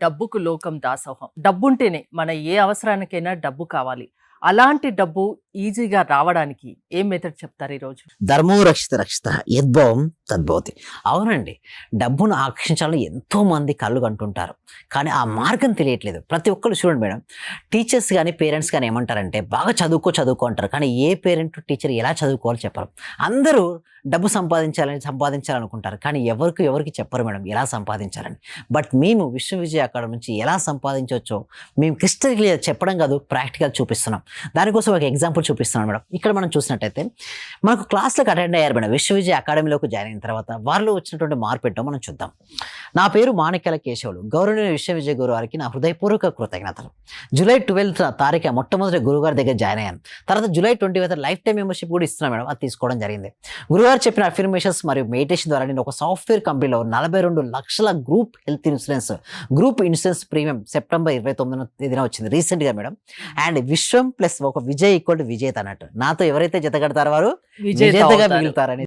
డబ్బుకు లోకం దాసోహం. డబ్బుంటేనే మన ఏ అవసరానికైనా డబ్బు కావాలి. అలాంటి డబ్బు ఈజీగా రావడానికి ఏం మెథడ్ చెప్తారు ఈరోజు? ధర్మో రక్షిత రక్షిత యద్భవం తద్భవతి. అవునండి, డబ్బును ఆకర్షించాలని ఎంతో మంది కళ్ళు కంటుంటారు, కానీ ఆ మార్గం తెలియట్లేదు. ప్రతి ఒక్కరు చూడండి మేడం, టీచర్స్ కానీ పేరెంట్స్ కానీ ఏమంటారంటే బాగా చదువుకో అంటారు, కానీ ఏ పేరెంట్ టీచర్ ఎలా చదువుకోవాలో చెప్పరు. అందరూ డబ్బు సంపాదించాలనుకుంటారు, కానీ ఎవరికి చెప్పరు మేడం ఎలా సంపాదించాలని. బట్ మేము విశ్వవిజయ అకాడమీ నుంచి ఎలా సంపాదించవచ్చో మేము క్రిస్టల్ క్లియర్ చెప్పడం కాదు, ప్రాక్టికల్ చూపిస్తున్నాం. దానికోసం ఒక ఎగ్జాంపుల్ చూపిస్తున్నాను మేడం. ఇక్కడ మనం చూసినట్టయితే మనకు క్లాస్లకు అటెండ్ అయ్యారు మేడం. విశ్వవిజయ అకాడమీలోకి జాయిన్ అయిన తర్వాత వారిలో వచ్చినటువంటి మార్పు ఏంటో మనం చూద్దాం. నా పేరు మాణిక్యాల కేశవులు. గౌరవనీయ విశ్వవిజయ గురువు వారికి నా హృదయపూర్వక కృతజ్ఞతలు. జూలై 12th తారీఖు మొట్టమొదటి గురుగారి దగ్గర జాయిన్ అయ్యాను. తర్వాత July 20th life time membership కూడా ఇస్తున్నాను మేడం. అది తీసుకోవడం జరిగింది. గురుగారు చెప్పిన అఫర్మేషన్స్ మరియు మెడిటేషన్ ద్వారా నేను ఒక సాఫ్ట్వేర్ కంపెనీలో 42 లక్షల గ్రూప్ ఇన్సూరెన్స్ ప్రీమియం సెప్టెంబర్ 29న వచ్చింది రీసెంట్గా మేడం. అండ్ విశ్వం ప్లస్ ఒక విజయ్ ఈక్వల్ టు విజేత అన్నట్టు. నాతో ఎవరైతే జత కడతారో వారు విజేతగా మిగులుతారని